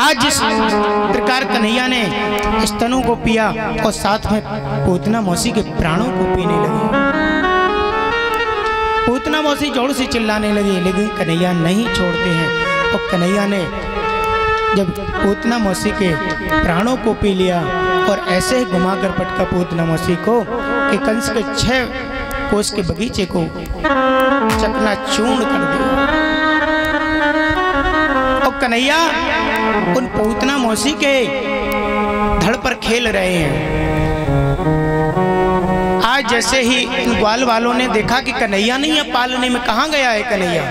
आज जिस प्रकार कन्हैया ने स्तनों को पिया और साथ में पूतना मौसी के प्राणों को पीने लगे। पूतना मौसी जोर से चिल्लाने लगी, लेकिन कन्हैया नहीं छोड़ते हैं। और कन्हैया ने जब पूतना मौसी के प्राणों को पी लिया और ऐसे ही घुमाकर पटका पूतना मौसी को कि कंस के 6 कोस के बगीचे को चकनाचूर कर दिया। और कन्हैया उन पूतना मौसी के धड़ पर खेल रहे हैं। आज जैसे ही इन ग्वाल वालों ने देखा कि कन्हैया नहीं है पालने में, कहाँ गया है कन्हैया,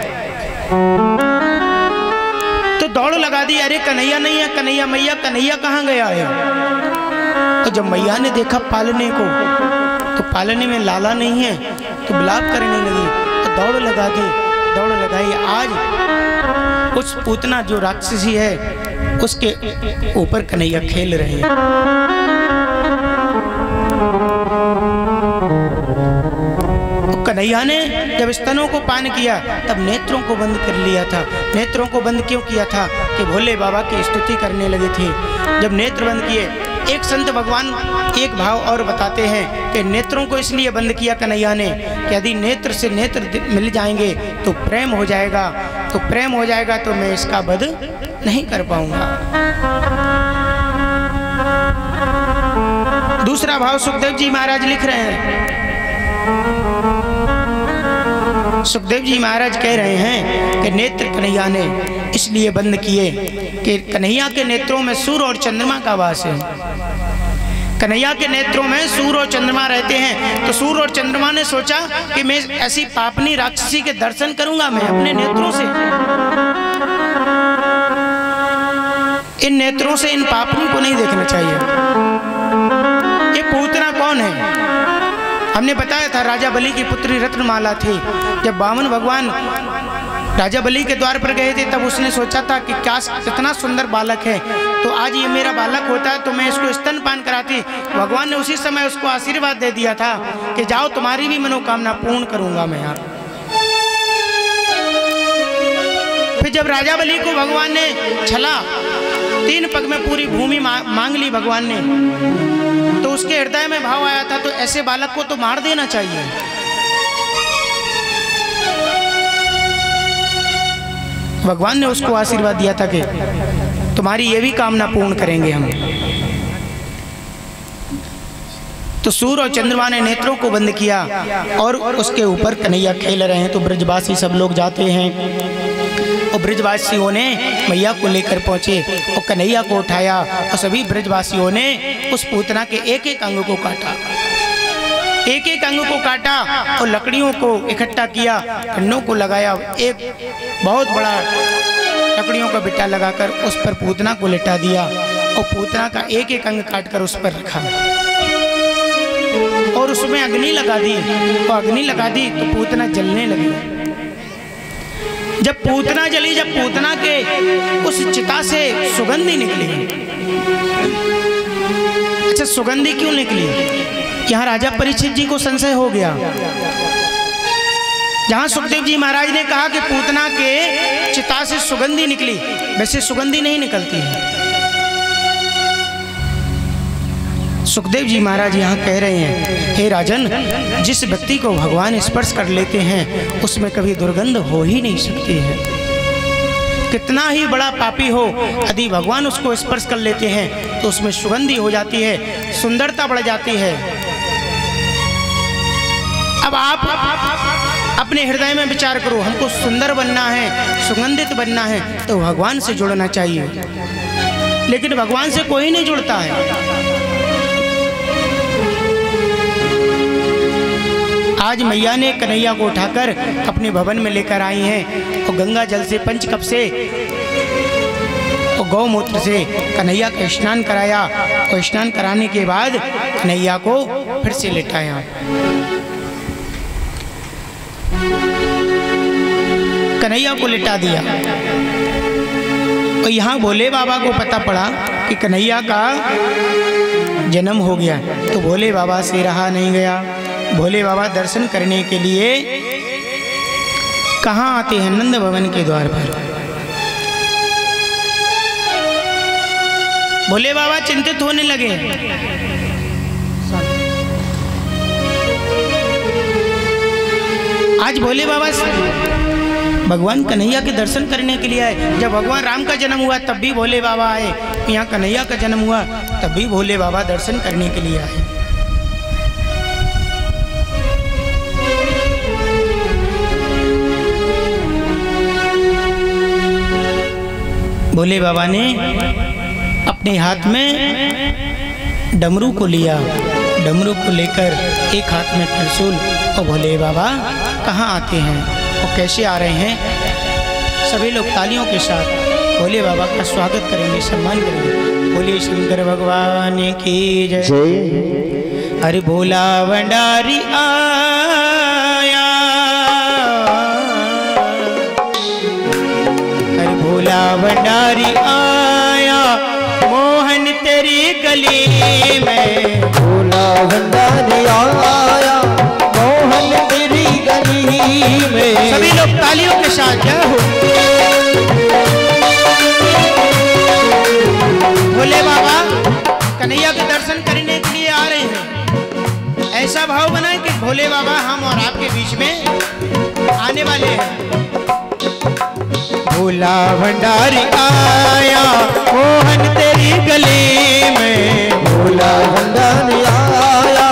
तो दौड़ लगा दी, अरे कन्हैया नहीं है, कन्हैया मैया कन्हैया कहाँ गया है। तो जब मैया ने देखा पालने को तो पालने में लाला नहीं है, तो बिलाप करने लगी, तो दौड़ लगा दी, दौड़ लगाई। आज उस पूतना जो राक्षसी है उसके ऊपर कन्हैया खेल रहे हैं। कन्हैया ने जब स्तनों को पान किया तब नेत्रों को बंद कर लिया था। नेत्रों को बंद क्यों किया था कि भोले बाबा की स्तुति करने लगे थे। जब नेत्र बंद किए, एक संत भगवान एक भाव और बताते हैं कि नेत्रों को इसलिए बंद किया कन्हैया ने कि यदि नेत्र से नेत्र मिल जाएंगे तो प्रेम हो जाएगा, तो प्रेम हो जाएगा तो मैं इसका वध नहीं कर पाऊंगा। दूसरा भाव सुखदेव जी महाराज लिख रहे हैं। सुखदेव जी महाराज कह रहे हैं कि नेत्र कन्हैया ने इसलिए बंद किए कि कन्हैया के नेत्रों में सूर्य और चंद्रमा का वास है। कन्हैया के नेत्रों में सूर्य और चंद्रमा रहते हैं, तो सूर्य और चंद्रमा ने सोचा कि मैं ऐसी पापनी राक्षसी के दर्शन करूंगा मैं अपने नेत्रों से। इन नेत्रों से इन पापनी को नहीं देखना चाहिए। ये पूतना कौन है? हमने बताया था राजा बलि की पुत्री रत्नमाला थी। जब वामन भगवान राजा बलि के द्वार पर गए थे तब उसने सोचा था कि क्या कितना सुंदर बालक है, तो आज ये मेरा बालक होता है तो मैं इसको स्तनपान कराती। भगवान ने उसी समय उसको आशीर्वाद दे दिया था कि जाओ तुम्हारी भी मनोकामना पूर्ण करूंगा मैं यार। फिर जब राजा बलि को भगवान ने छला 3 पग में पूरी भूमि मांग ली भगवान ने, तो उसके हृदय में भाव आया था तो ऐसे बालक को तो मार देना चाहिए। भगवान ने उसको आशीर्वाद दिया था कि तुम्हारी ये भी कामना पूर्ण करेंगे हम। तो सूर्य और चंद्रमा ने नेत्रों को बंद किया और उसके ऊपर कन्हैया खेल रहे हैं। तो ब्रजवासी सब लोग जाते हैं और ब्रजवासियों ने मैया को लेकर पहुंचे और कन्हैया को उठाया और सभी ब्रजवासियों ने उस पूतना के एक अंग को काटा, एक अंग को काटा और लकड़ियों को इकट्ठा किया, खंडों को लगाया, एक बहुत बड़ा लकड़ियों का बिट्टा लगाकर उस पर पूतना को लिटा दिया और पूतना का एक अंग काटकर उस पर रखा और उसमें अग्नि लगा दी। और अग्नि लगा दी तो पूतना जलने लगी। जब पूतना जली, जब पूतना के उस चिता से सुगंधी निकली। अच्छा, सुगंधी क्यों निकली? यहाँ राजा परीक्षित जी को संशय हो गया। जहाँ सुखदेव जी महाराज ने कहा कि पूतना के चिता से सुगंधी निकली, वैसे सुगंधी नहीं निकलती है। सुखदेव जी महाराज यहाँ कह रहे हैं, हे राजन, जिस व्यक्ति को भगवान स्पर्श कर लेते हैं उसमें कभी दुर्गंध हो ही नहीं सकती है। कितना ही बड़ा पापी हो, यदि भगवान उसको स्पर्श कर लेते हैं तो उसमें सुगंधी हो जाती है, सुंदरता बढ़ जाती है। अब आप अपने हृदय में विचार करो, हमको सुंदर बनना है, सुगंधित बनना है तो भगवान से जुड़ना चाहिए, लेकिन भगवान से कोई नहीं जुड़ता है। आज मैया ने कन्हैया को उठाकर अपने भवन में लेकर आई हैं और गंगा जल से, पंचकप से और गौमूत्र से कन्हैया का स्नान कराया और स्नान कराने के बाद कन्हैया को फिर से लेटाया। कन्हैया को लिटा दिया और यहाँ भोले बाबा को पता पड़ा कि कन्हैया का जन्म हो गया। तो भोले बाबा से रहा नहीं गया। भोले बाबा दर्शन करने के लिए कहाँ आते हैं? नंद भवन के द्वार पर। भोले बाबा चिंतित होने लगे। आज भोले बाबा भगवान कन्हैया के दर्शन करने के लिए आए। जब भगवान राम का जन्म हुआ तब भी भोले बाबा आए, यहाँ कन्हैया का जन्म हुआ तब भी भोले बाबा दर्शन करने के लिए आए। भोले बाबा ने अपने हाथ में डमरू को लिया, डमरू को लेकर एक हाथ में त्रिशूल। और भोले बाबा कहाँ आते हैं और कैसे आ रहे हैं? सभी लोग तालियों के साथ भोले बाबा का स्वागत करेंगे, सम्मान करेंगे। बोले शंकर भगवान की जय। अरे भोला भंडारी आया, अरे भोला भंडारी आया, मोहन तेरी गली में। भोला भंडारी आया, मोहन तेरी गली में। सभी लोग तालियों के साथ जय हो। भोले बाबा कन्हैया के दर्शन करने के लिए आ रहे हैं। ऐसा भाव बनाए कि भोले बाबा हम और आपके बीच में आने वाले हैं। भोला भंडारी आया, मोहन तेरी गली में। भोला भंडारी आया,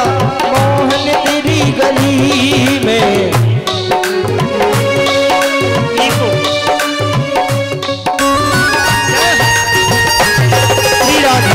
मोहन तेरी गली में। श्री राधे।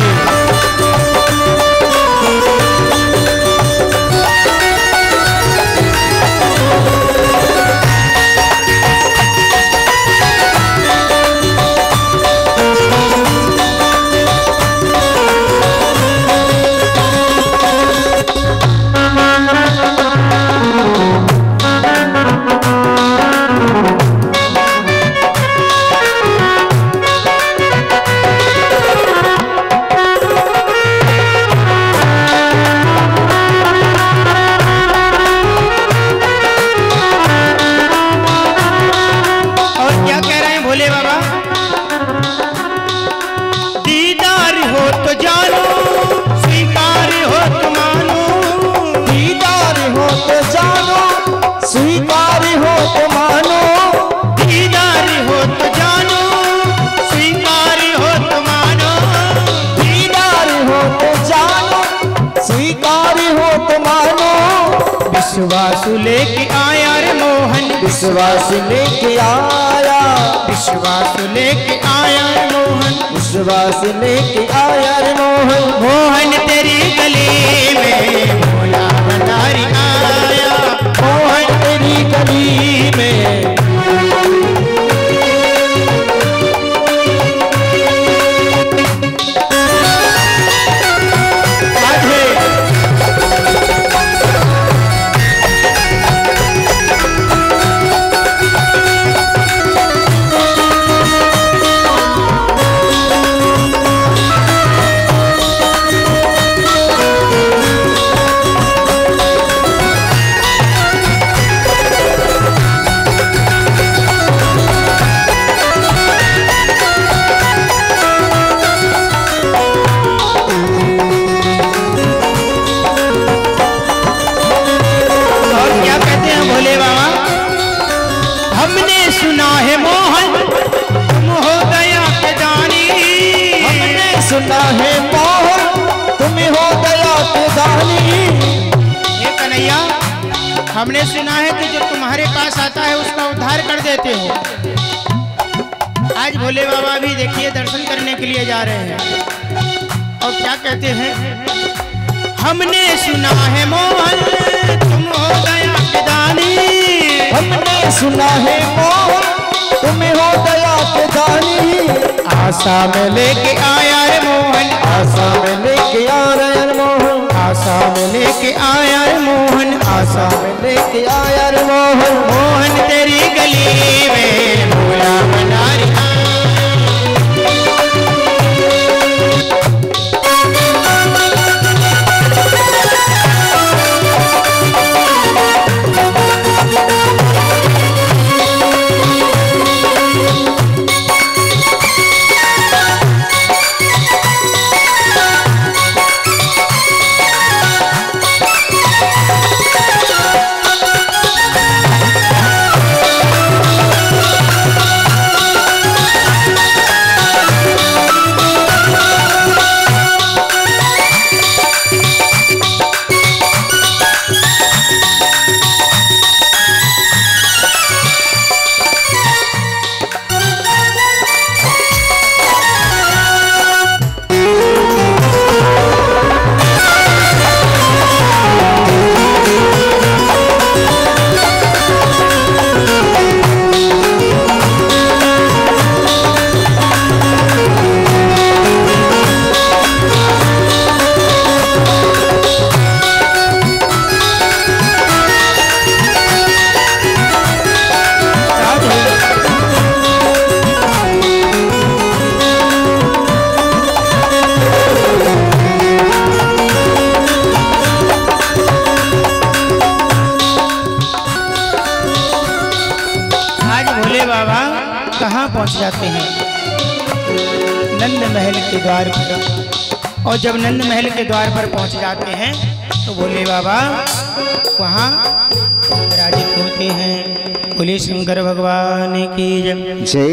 विश्वास लेके आया रे मोहन, विश्वास लेके आया। विश्वास लेके आया रे मोहन, विश्वास लेके आया रे मोहन। मोहन तेरी गली में। भोला भंडारी आया, मोहन तेरी गली में। सुना है मोहन तुम हो दया के दानी। ये कन्हैया, हमने सुना है कि जो तुम्हारे पास आता है उसका उद्धार कर देते हो। आज भोले बाबा भी देखिए दर्शन करने के लिए जा रहे हैं और क्या कहते हैं? हमने सुना है मोहन तुम हो दया के दानी। हमने सुना है मोहन तुम हो दया के दानी। आशा में लेके आया रे मोहन, आशा में लेके आया रे मोहन। आशा में लेके आया रे मोहन, आशा में लेके आया रे मोहन। मोहन तेरी गली में। भोला भंडारी कहाँ पहुँच जाते हैं? नंद महल के द्वार पर। और जब नंद महल के द्वार पर पहुँच जाते हैं तो बोले बाबा वहाँ विराजित होते हैं। बोले शंकर भगवान की जय।